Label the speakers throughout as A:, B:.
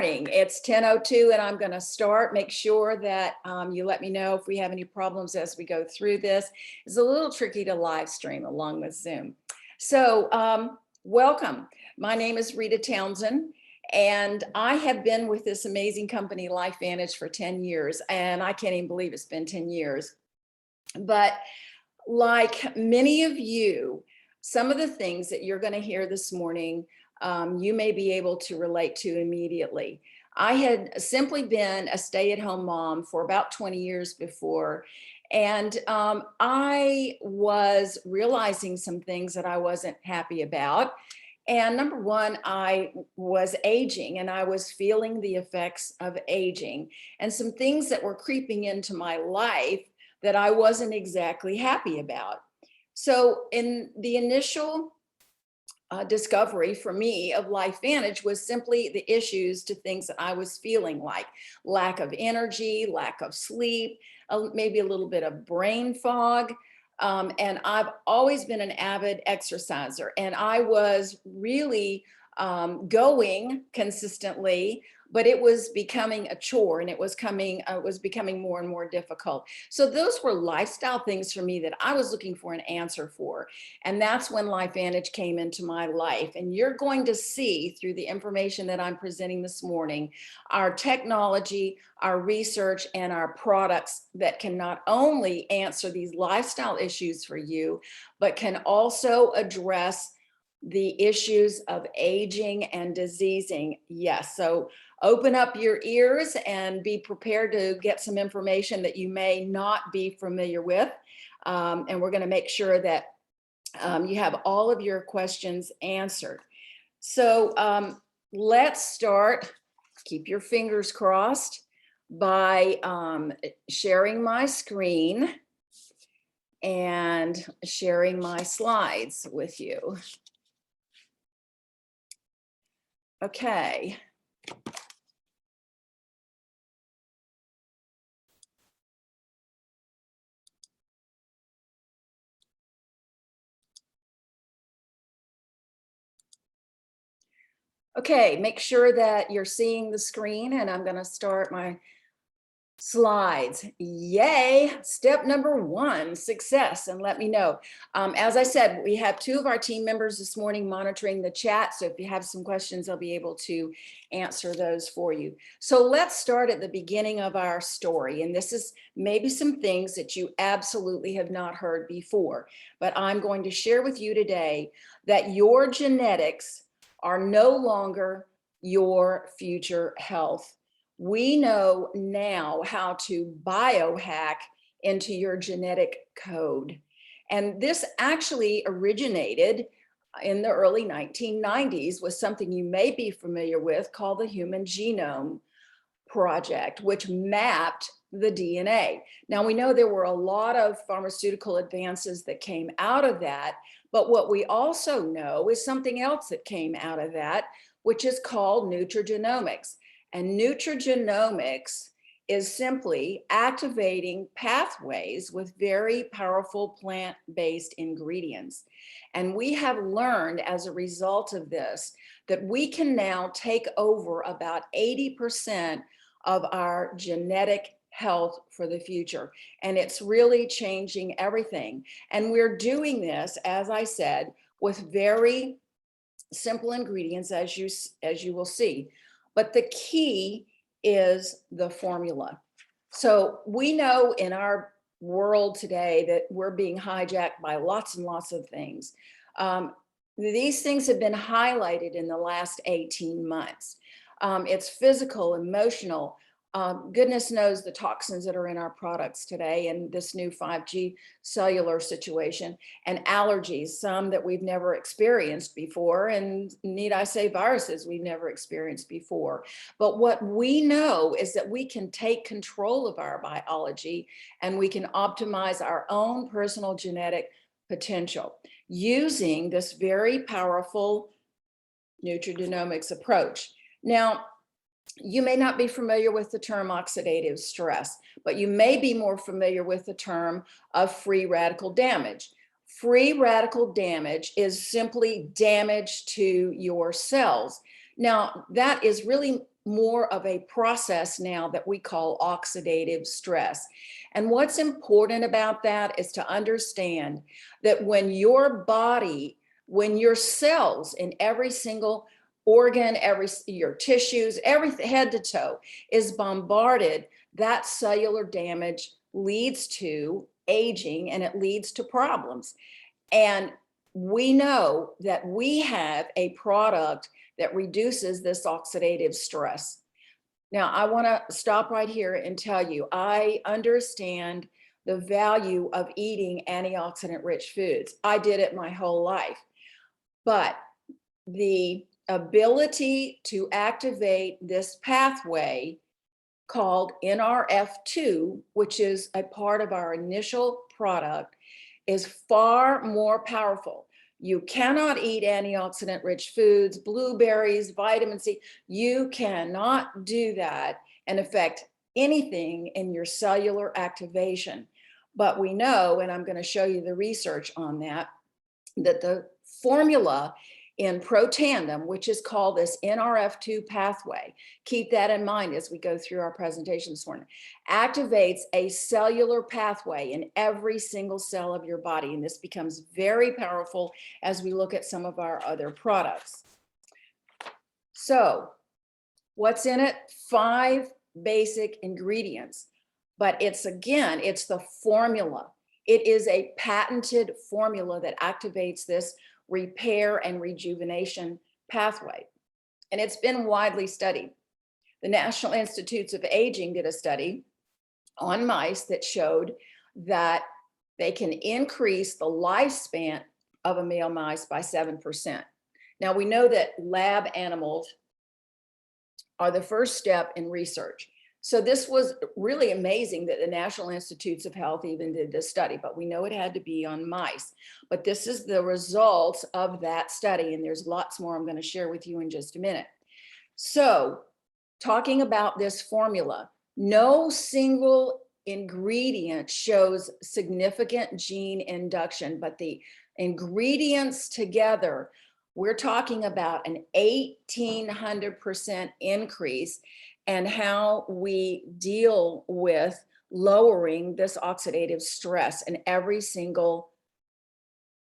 A: It's 10:02 and I'm going to start. Make sure that you let me know if we have any problems as we go through this. It's a little tricky to live stream along with Zoom. So welcome. My name is Rita Townsend and I have been with this amazing company, Lifevantage, for 10 years. And I can't even believe it's been 10 years. But like many of you, some of the things that you're going to hear this morning you may be able to relate to immediately. I had simply been a stay-at-home mom for about 20 years before, and I was realizing some things that I wasn't happy about. And number one, I was aging and I was feeling the effects of aging and some things that were creeping into my life that I wasn't exactly happy about. So in the initial discovery for me of Lifevantage was simply the issues to things that I was feeling, like lack of energy, lack of sleep, maybe a little bit of brain fog. And I've always been an avid exerciser, and I was really going consistently, but it was becoming a chore, and it was becoming more and more difficult. So those were lifestyle things for me that I was looking for an answer for. And that's when Lifevantage came into my life. And you're going to see through the information that I'm presenting this morning, our technology, our research, and our products that can not only answer these lifestyle issues for you, but can also address the issues of aging and diseasing. Yes, so open up your ears and be prepared to get some information that you may not be familiar with. And we're going to make sure that you have all of your questions answered. So let's start. Keep your fingers crossed by sharing my screen and sharing my slides with you. Okay. Okay, make sure that you're seeing the screen, and I'm going to start my slides. Yay! Step number one, success, and let me know. As I said, we have two of our team members this morning monitoring the chat, so if you have some questions, they'll be able to answer those for you. So let's start at the beginning of our story, and this is maybe some things that you absolutely have not heard before, but I'm going to share with you today that your genetics are no longer your future health. We know now how to biohack into your genetic code. And this actually originated in the early 1990s with something you may be familiar with called the Human Genome Project, which mapped the DNA. Now, we know there were a lot of pharmaceutical advances that came out of that, but what we also know is something else that came out of that, which is called Nutrigenomics. And Nutrigenomics is simply activating pathways with very powerful plant-based ingredients. And we have learned as a result of this that we can now take over about 80% of our genetic health for the future. And it's really changing everything. And we're doing this, as I said, with very simple ingredients, as you will see. But the key is the formula. So we know in our world today that we're being hijacked by lots and lots of things. These things have been highlighted in the last 18 months. It's physical, emotional. Goodness knows the toxins that are in our products today and this new 5G cellular situation, and allergies, some that we've never experienced before, and need I say viruses we've never experienced before. But what we know is that we can take control of our biology and we can optimize our own personal genetic potential using this very powerful nutrigenomics approach. Now, you may not be familiar with the term oxidative stress, but you may be more familiar with the term of free radical damage. Free radical damage is simply damage to your cells. Now, that is really more of a process now that we call oxidative stress. And what's important about that is to understand that when your body, when your cells in every single organ, your tissues, everything head to toe is bombarded, that cellular damage leads to aging and it leads to problems. And we know that we have a product that reduces this oxidative stress. Now, I want to stop right here and tell you, I understand the value of eating antioxidant rich foods. I did it my whole life. But the ability to activate this pathway called Nrf2, which is a part of our initial product, is far more powerful. You cannot eat antioxidant rich foods, blueberries, vitamin C. You cannot do that and affect anything in your cellular activation. But we know, and I'm going to show you the research on that, that the formula in Protandim, which is called this Nrf2 pathway, keep that in mind as we go through our presentation this morning, activates a cellular pathway in every single cell of your body. And this becomes very powerful as we look at some of our other products. So what's in it? 5 basic ingredients, but it's the formula. It is a patented formula that activates this repair and rejuvenation pathway. And it's been widely studied. The National Institutes of Aging did a study on mice that showed that they can increase the lifespan of a male mouse by 7%. Now we know that lab animals are the first step in research. So this was really amazing that the National Institutes of Health even did this study, but we know it had to be on mice. But this is the results of that study, and there's lots more I'm going to share with you in just a minute. So talking about this formula, no single ingredient shows significant gene induction, but the ingredients together, we're talking about an 1,800% increase and how we deal with lowering this oxidative stress in every single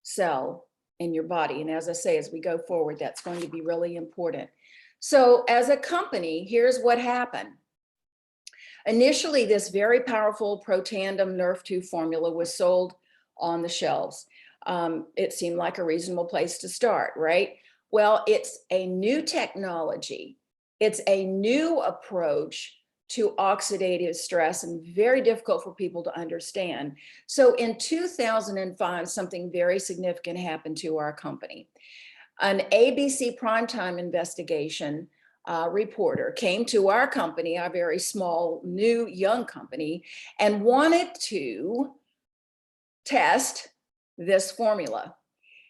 A: cell in your body. And as I say, as we go forward, that's going to be really important. So as a company, here's what happened. Initially, this very powerful Protandim Nrf2 formula was sold on the shelves. It seemed like a reasonable place to start, right? Well, it's a new technology. It's a new approach to oxidative stress and very difficult for people to understand. So in 2005, something very significant happened to our company. An ABC primetime investigation reporter came to our company, our very small, new, young company, and wanted to test this formula.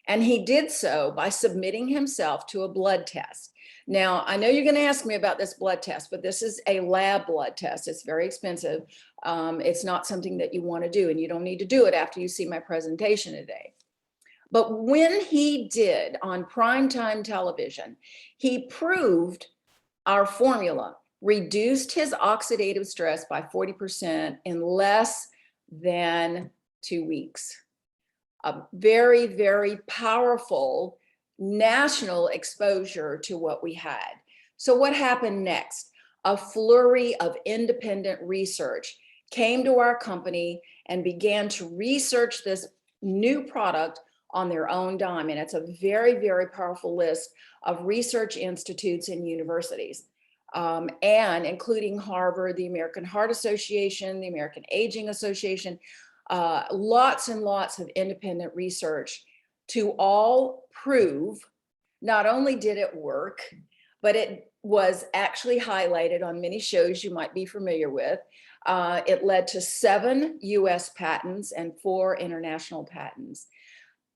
A: And he did so by submitting himself to a blood test. Now, I know you're going to ask me about this blood test, but this is a lab blood test. It's very expensive. It's not something that you want to do, and you don't need to do it after you see my presentation today. But when he did on primetime television, he proved our formula reduced his oxidative stress by 40% in less than 2 weeks. A very, very powerful national exposure to what we had. So what happened next? A flurry of independent research came to our company and began to research this new product on their own dime. And it's a very, very powerful list of research institutes and universities, and including Harvard, the American Heart Association, the American Aging Association, lots and lots of independent research to all prove not only did it work, but it was actually highlighted on many shows you might be familiar with. It led to 7 US patents and 4 international patents.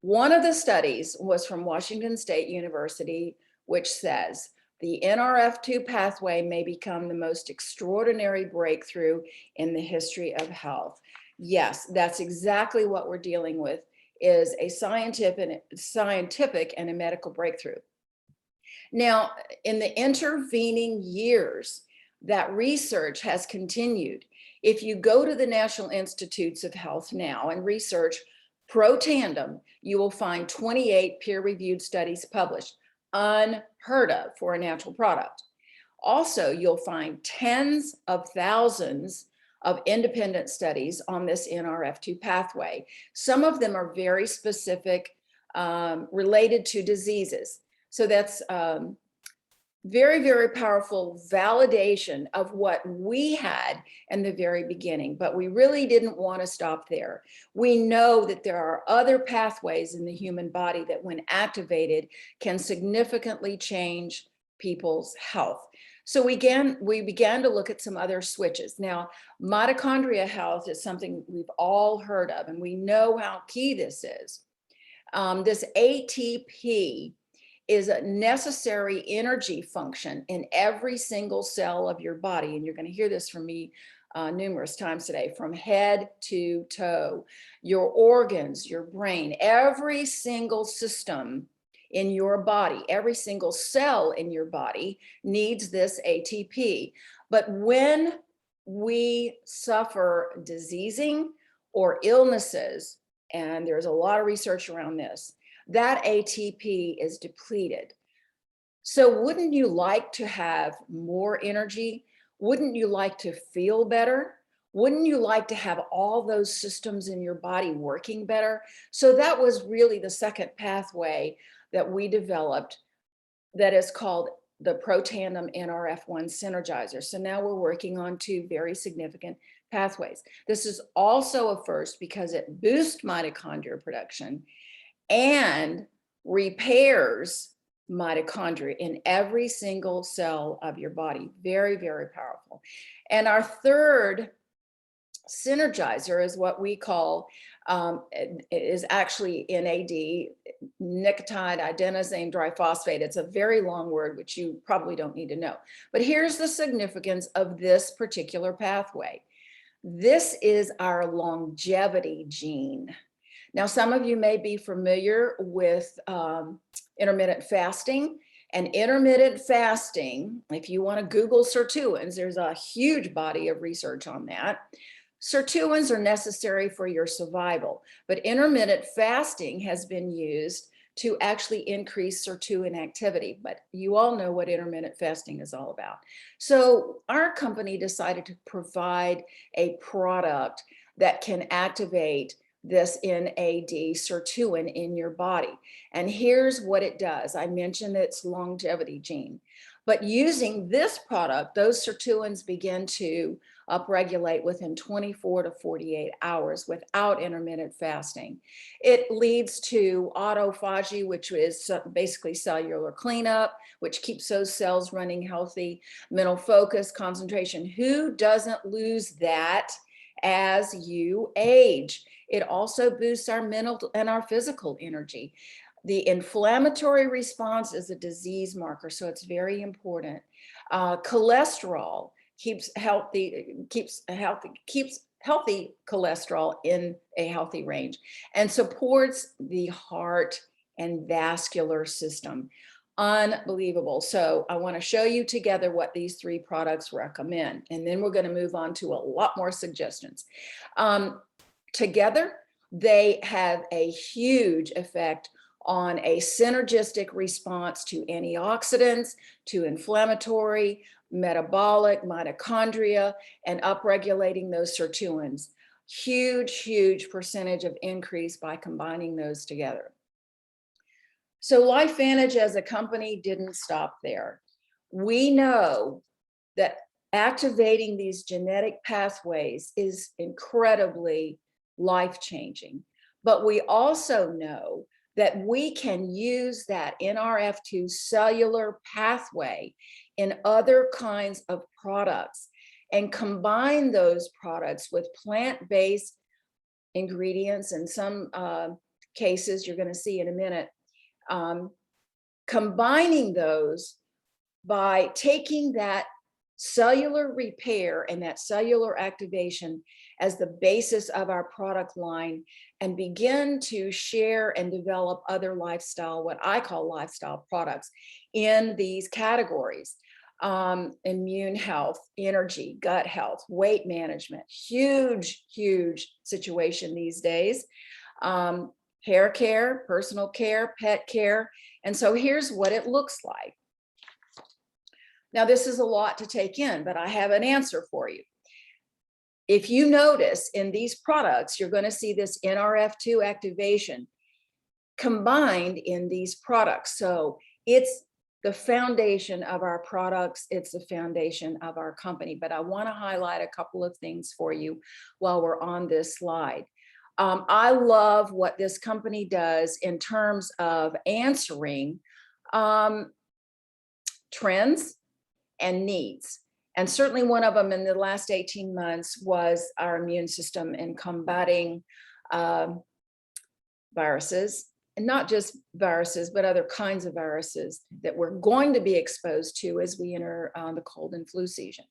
A: One of the studies was from Washington State University, which says the Nrf2 pathway may become the most extraordinary breakthrough in the history of health. Yes, that's exactly what we're dealing with, is a scientific and a medical breakthrough. Now, in the intervening years, that research has continued. If you go to the National Institutes of Health now and research pro tandem, you will find 28 peer-reviewed studies published, unheard of for a natural product. Also, you'll find tens of thousands of independent studies on this Nrf2 pathway. Some of them are very specific, related to diseases. So that's very, very powerful validation of what we had in the very beginning, but we really didn't want to stop there. We know that there are other pathways in the human body that, when activated, can significantly change people's health. So we began to look at some other switches. Now, mitochondria health is something we've all heard of, and we know how key this is. This ATP is a necessary energy function in every single cell of your body. And you're going to hear this from me numerous times today, from head to toe. Your organs, your brain, every single system in your body, every single cell in your body needs this ATP. But when we suffer diseasing or illnesses, and there's a lot of research around this, that ATP is depleted. So wouldn't you like to have more energy? Wouldn't you like to feel better? Wouldn't you like to have all those systems in your body working better? So that was really the second pathway that we developed, that is called the Protandem Nrf1 Synergizer. So now we're working on two very significant pathways. This is also a first because it boosts mitochondria production and repairs mitochondria in every single cell of your body. Very, very powerful. And our third synergizer is what we call, is actually NAD, nicotide adenosine triphosphate. It's a very long word, which you probably don't need to know. But here's the significance of this particular pathway. This is our longevity gene. Now, some of you may be familiar with intermittent fasting. And intermittent fasting, if you want to Google sirtuins, there's a huge body of research on that. Sirtuins are necessary for your survival, but intermittent fasting has been used to actually increase sirtuin activity. But you all know what intermittent fasting is all about. So our company decided to provide a product that can activate this NAD sirtuin in your body. And here's what it does. I mentioned its longevity gene, but using this product, those sirtuins begin to upregulate within 24 to 48 hours without intermittent fasting. It leads to autophagy, which is basically cellular cleanup, which keeps those cells running healthy, mental focus, concentration. Who doesn't lose that as you age? It also boosts our mental and our physical energy. The inflammatory response is a disease marker, so it's very important. Cholesterol keeps healthy cholesterol in a healthy range, and supports the heart and vascular system. Unbelievable. So I want to show you together what these three products recommend, and then we're going to move on to a lot more suggestions. Together, they have a huge effect on a synergistic response to antioxidants, to inflammatory, metabolic, mitochondria, and upregulating those sirtuins. Huge, huge percentage of increase by combining those together. So Lifevantage as a company didn't stop there. We know that activating these genetic pathways is incredibly life-changing, but we also know that we can use that Nrf2 cellular pathway in other kinds of products and combine those products with plant-based ingredients. In some cases, you're going to see in a minute, combining those by taking that cellular repair and that cellular activation as the basis of our product line, and begin to share and develop other lifestyle, what I call lifestyle products in these categories. Immune health, energy, gut health, weight management, huge situation these days. Hair care, personal care, pet care. And so here's what it looks like. Now, this is a lot to take in, but I have an answer for you. If you notice in these products, you're going to see this Nrf2 activation combined in these products. So it's the foundation of our products. It's the foundation of our company. But I want to highlight a couple of things for you while we're on this slide. I love what this company does in terms of answering trends and needs. And certainly one of them in the last 18 months was our immune system in combating viruses, and not just viruses, but other kinds of viruses that we're going to be exposed to as we enter the cold and flu season.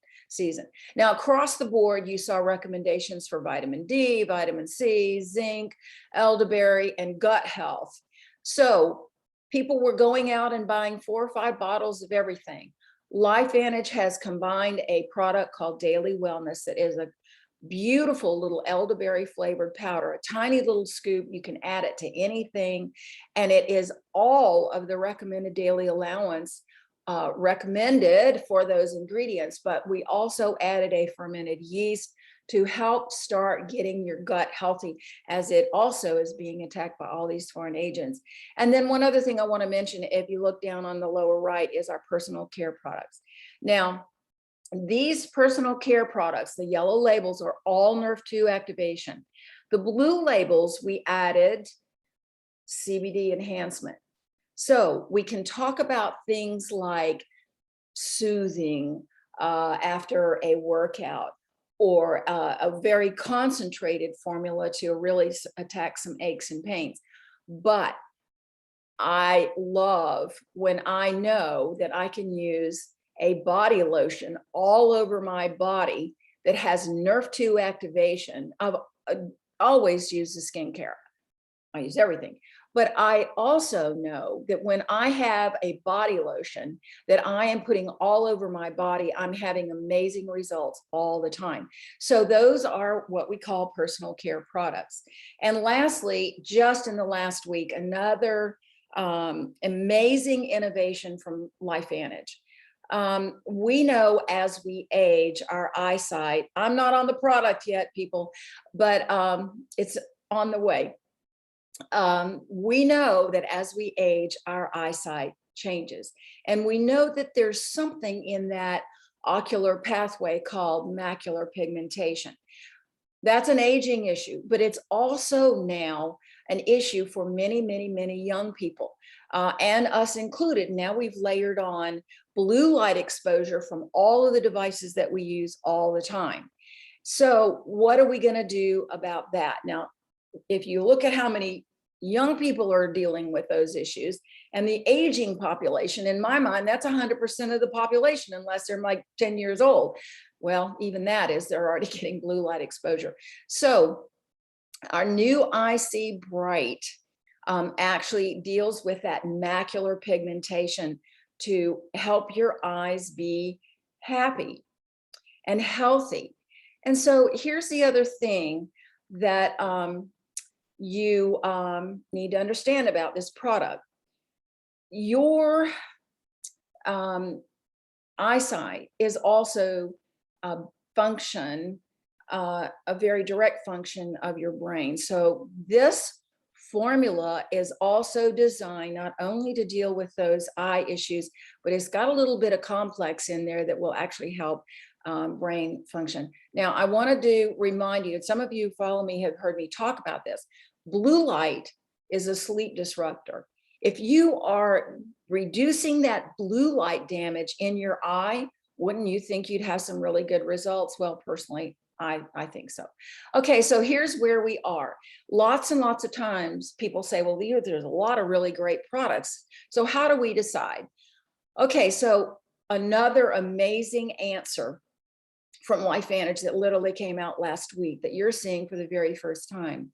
A: Now, across the board, you saw recommendations for vitamin D, vitamin C, zinc, elderberry, and gut health. So people were going out and buying 4 or 5 bottles of everything. Lifevantage has combined a product called Daily Wellness that is a beautiful little elderberry flavored powder, a tiny little scoop. You can add it to anything, and it is all of the recommended daily allowance recommended for those ingredients. But we also added a fermented yeast to help start getting your gut healthy, as it also is being attacked by all these foreign agents. And then one other thing I want to mention, if you look down on the lower right, is our personal care products. Now, these personal care products, the yellow labels, are all Nrf2 activation. The blue labels, we added CBD enhancement. So we can talk about things like soothing after a workout, or a very concentrated formula to really attack some aches and pains. But I love when I know that I can use a body lotion all over my body that has Nrf2 activation. I've always used the skincare. I use everything. But I also know that when I have a body lotion that I am putting all over my body, I'm having amazing results all the time. So those are what we call personal care products. And lastly, just in the last week, another amazing innovation from Lifevantage. We know as we age, our eyesight, I'm not on the product yet, people, but it's on the way. We know that as we age, our eyesight changes. And we know that there's something in that ocular pathway called macular pigmentation. That's an aging issue, but it's also now an issue for many, many, many young people, and us included. Now we've layered on blue light exposure from all of the devices that we use all the time. So what are we going to do about that? Now, if you look at how many young people are dealing with those issues and the aging population, in my mind, that's 100% of the population, unless they're like 10 years old. Well, even that is, they're already getting blue light exposure. So our new IC Bright actually deals with that macular pigmentation to help your eyes be happy and healthy. And so here's the other thing that you need to understand about this product. Your eyesight is also a function, a very direct function of your brain. So this formula is also designed not only to deal with those eye issues, but it's got a little bit of complex in there that will actually help brain function. Now, I want to remind you, and some of you who follow me have heard me talk about this. Blue light is a sleep disruptor. If you are reducing that blue light damage in your eye, wouldn't you think you'd have some really good results? Well, personally, I think so. Okay, so here's where we are. Lots and lots of times people say, well, there's a lot of really great products. So how do we decide? Okay, so another amazing answer from Lifevantage that literally came out last week that you're seeing for the very first time.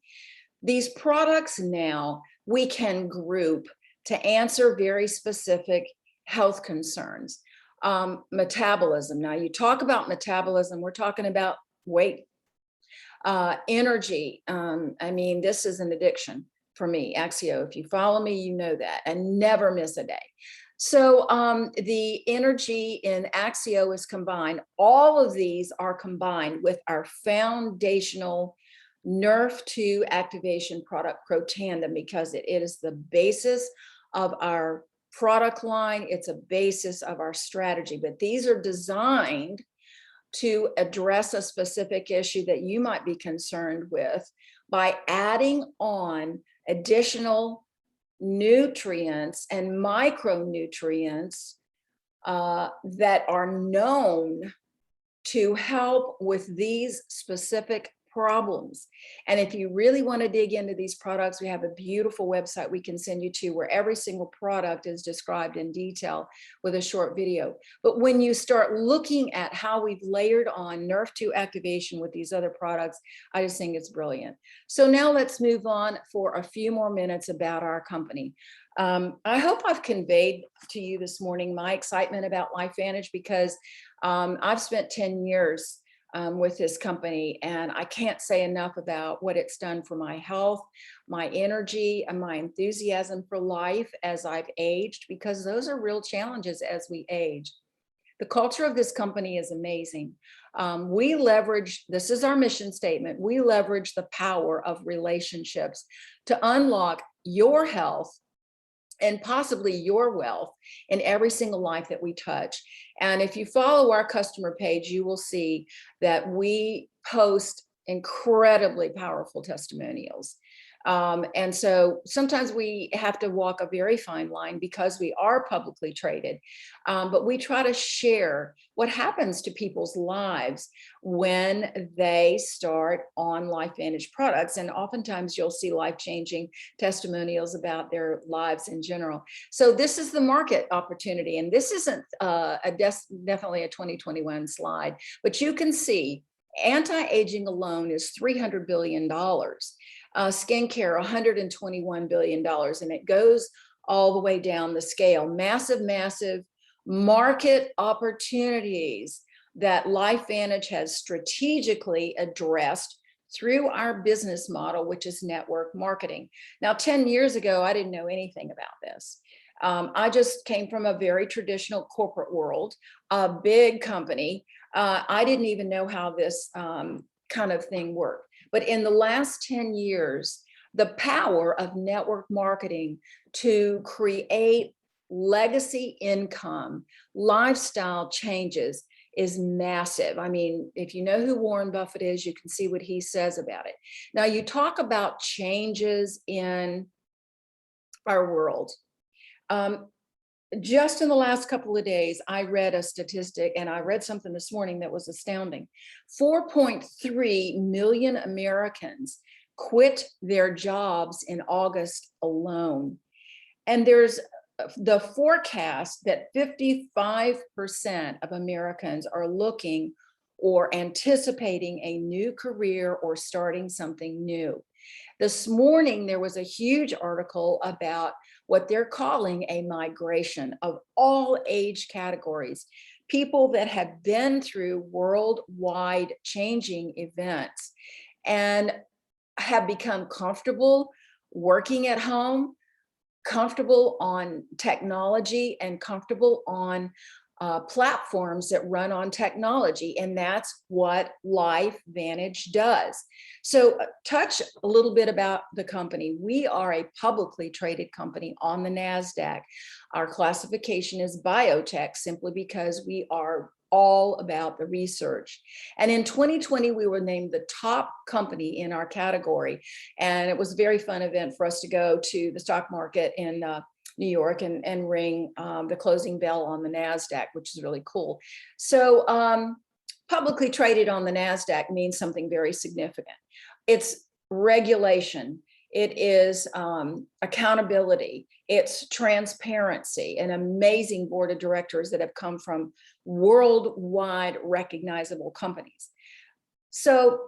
A: These products now we can group to answer very specific health concerns. Metabolism. Now you talk about metabolism, we're talking about weight, energy. I mean, this is an addiction for me, Axio. If you follow me, you know that, and never miss a day. So the energy in Axio is combined. All of these are combined with our foundational Nrf2 activation product, Protandim, because it is the basis of our product line. It's a basis of our strategy, but these are designed to address a specific issue that you might be concerned with by adding on additional nutrients and micronutrients that are known to help with these specific problems. And if you really want to dig into these products, we have a beautiful website we can send you to where every single product is described in detail with a short video. But when you start looking at how we've layered on Nrf2 activation with these other products, I just think it's brilliant. So now let's move on for a few more minutes about our company. I hope I've conveyed to you this morning my excitement about Lifevantage, because I've spent 10 years with this company, and I can't say enough about what it's done for my health, my energy, and my enthusiasm for life as I've aged, because those are real challenges as we age. The culture of this company is amazing. We leverage, this is our mission statement, we leverage the power of relationships to unlock your health and possibly your wealth in every single life that we touch. And if you follow our customer page, you will see that we post incredibly powerful testimonials. And so sometimes we have to walk a very fine line because we are publicly traded, but we try to share what happens to people's lives when they start on Lifevantage products. And oftentimes you'll see life-changing testimonials about their lives in general. So this is the market opportunity. And this isn't definitely a 2021 slide, but you can see anti-aging alone is $300 billion. Skincare, $121 billion, and it goes all the way down the scale. Massive, massive market opportunities that Lifevantage has strategically addressed through our business model, which is network marketing. Now, 10 years ago, I didn't know anything about this. I just came from a very traditional corporate world, a big company. I didn't even know how this kind of thing worked. But in the last 10 years, the power of network marketing to create legacy income, lifestyle changes is massive. I mean, if you know who Warren Buffett is, you can see what he says about it. Now, you talk about changes in our world. Just in the last couple of days, I read a statistic, and I read something this morning that was astounding. 4.3 million Americans quit their jobs in August alone. And there's the forecast that 55% of Americans are looking or anticipating a new career or starting something new. This morning, there was a huge article about what they're calling a migration of all age categories, people that have been through worldwide changing events and have become comfortable working at home, comfortable on technology, and comfortable on platforms that run on technology. And that's what Lifevantage does. So touch a little bit about the company. We are a publicly traded company on the NASDAQ. Our classification is biotech, simply because we are all about the research. And in 2020, we were named the top company in our category. And it was a very fun event for us to go to the stock market in New York and ring the closing bell on the NASDAQ, which is really cool. So publicly traded on the NASDAQ means something very significant. It's regulation. It is accountability. It's transparency, an amazing board of directors that have come from worldwide recognizable companies. So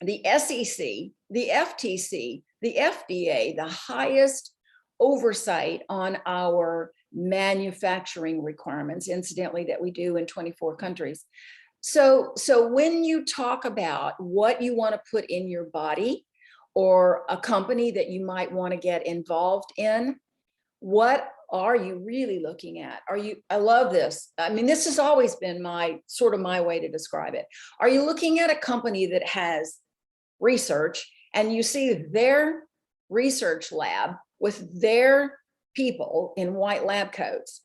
A: the SEC, the FTC, the FDA, the highest oversight on our manufacturing requirements, incidentally, that we do in 24 countries. So when you talk about what you want to put in your body or a company that you might want to get involved in, what are you really looking at? I love this. I mean, this has always been my way to describe it. Are you looking at a company that has research and you see their research lab with their people in white lab coats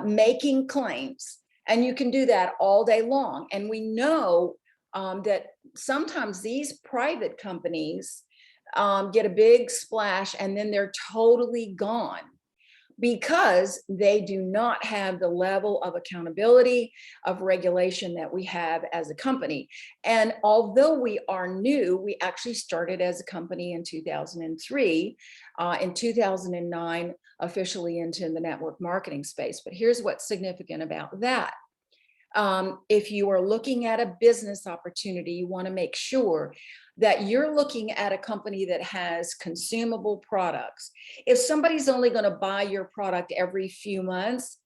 A: making claims, and you can do that all day long. And we know that sometimes these private companies get a big splash and then they're totally gone because they do not have the level of accountability, of regulation that we have as a company. And although we are new, we actually started as a company in 2003, in 2009, officially into the network marketing space. But here's what's significant about that. If you are looking at a business opportunity, you want to make sure that you're looking at a company that has consumable products. If somebody's only going to buy your product every few months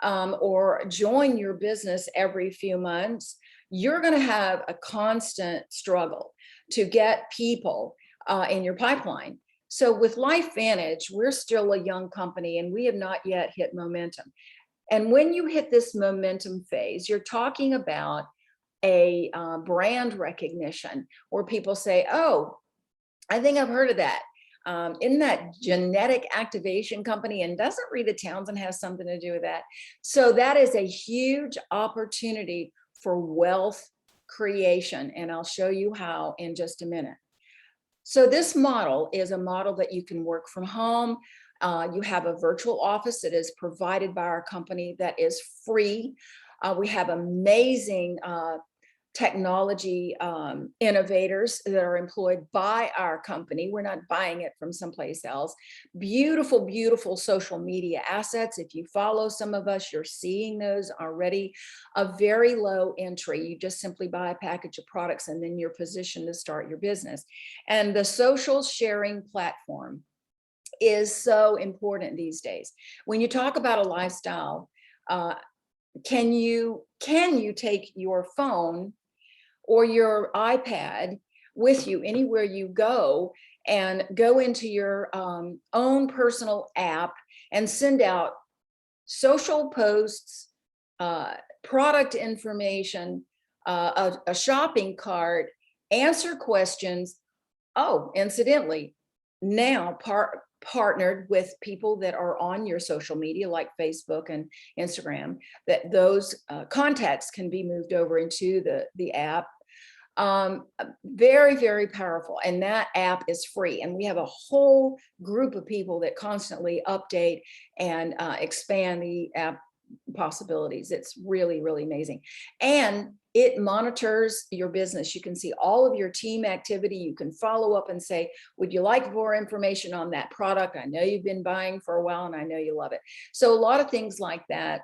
A: or join your business every few months, you're going to have a constant struggle to get people in your pipeline. So with Lifevantage, we're still a young company and we have not yet hit momentum. And when you hit this momentum phase, you're talking about a brand recognition where people say, oh, I think I've heard of that. Isn't that genetic activation company? And doesn't Rita Townsend have something to do with that? So that is a huge opportunity for wealth creation. And I'll show you how in just a minute. So this model is a model that you can work from home. You have a virtual office that is provided by our company that is free. We have amazing technology innovators that are employed by our company. We're not buying it from someplace else. Beautiful, beautiful social media assets. If you follow some of us, you're seeing those already. A very low entry. You just simply buy a package of products and then you're positioned to start your business. And the social sharing platform is so important these days. When you talk about a lifestyle, can you take your phone or your iPad with you anywhere you go and go into your own personal app and send out social posts, product information, a shopping cart, answer questions? Oh, incidentally, now partnered with people that are on your social media like Facebook and Instagram, that those contacts can be moved over into the app. Very, very powerful. And that app is free. And we have a whole group of people that constantly update and expand the app possibilities. It's really, really amazing. And it monitors your business. You can see all of your team activity. You can follow up and say, would you like more information on that product? I know you've been buying for a while and I know you love it. So a lot of things like that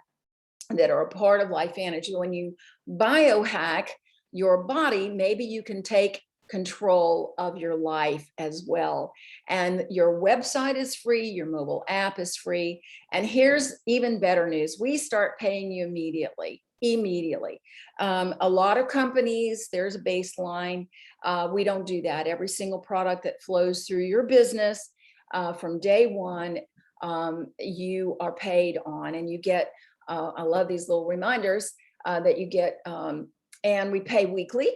A: are a part of Lifevantage. When you biohack your body, maybe you can take control of your life as well. And your website is free, your mobile app is free. And here's even better news. We start paying you immediately. A lot of companies, there's a baseline. We don't do that. Every single product that flows through your business from day one, you are paid on, and you get, I love these little reminders that you get, and we pay weekly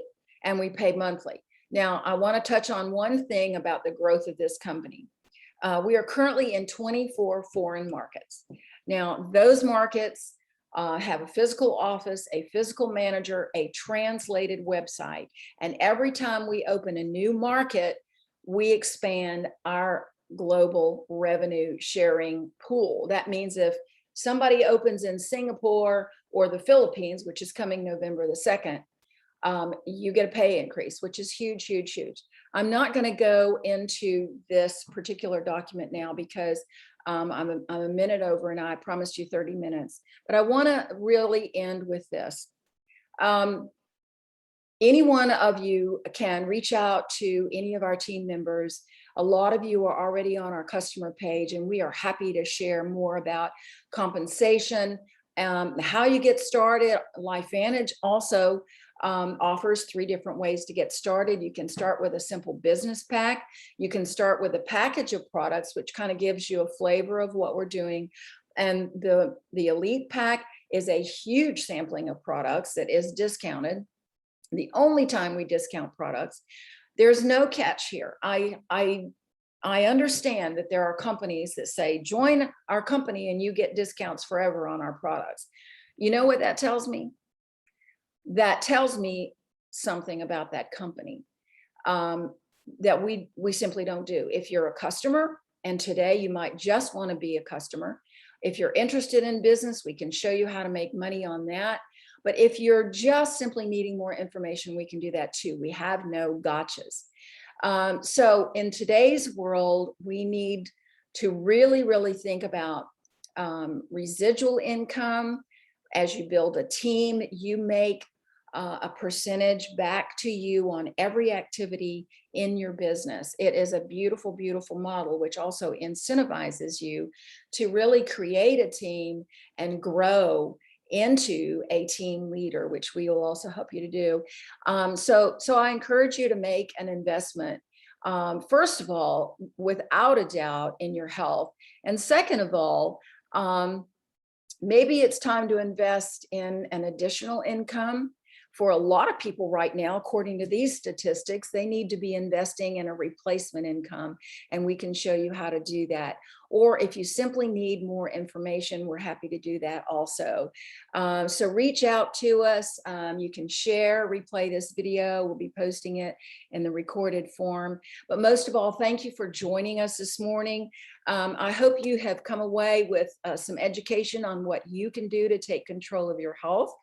A: and we pay monthly. Now, I want to touch on one thing about the growth of this company. We are currently in 24 foreign markets. Now, those markets have a physical office, a physical manager, a translated website. And every time we open a new market, we expand our global revenue sharing pool. That means if somebody opens in Singapore or the Philippines, which is coming November the 2nd, you get a pay increase, which is huge, huge, huge. I'm not going to go into this particular document now because I'm a minute over and I promised you 30 minutes, but I want to really end with this. Any one of you can reach out to any of our team members. A lot of you are already on our customer page, and we are happy to share more about compensation, how you get started. Lifevantage also offers 3 different ways to get started. You can start with a simple business pack. You can start with a package of products, which kind of gives you a flavor of what we're doing. And the Elite Pack is a huge sampling of products that is discounted. The only time we discount products. There's no catch here. I understand that there are companies that say, join our company and you get discounts forever on our products. You know what that tells me? That tells me something about that company that we simply don't do. If you're a customer, and today you might just want to be a customer. If you're interested in business, we can show you how to make money on that. But if you're just simply needing more information, we can do that too. We have no gotchas. So in today's world, we need to really, really think about residual income. As you build a team, you make a percentage back to you on every activity in your business. It is a beautiful, beautiful model, which also incentivizes you to really create a team and grow into a team leader, which we will also help you to do. So I encourage you to make an investment, first of all, without a doubt, in your health. And second of all, maybe it's time to invest in an additional income. For a lot of people right now, according to these statistics, they need to be investing in a replacement income, and we can show you how to do that. Or if you simply need more information, we're happy to do that also. So reach out to us. You can share, replay this video. We'll be posting it in the recorded form. But most of all, thank you for joining us this morning. I hope you have come away with some education on what you can do to take control of your health.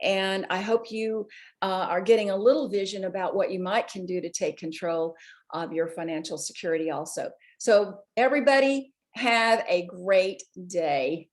A: And I hope you are getting a little vision about what you can do to take control of your financial security also. So everybody, have a great day.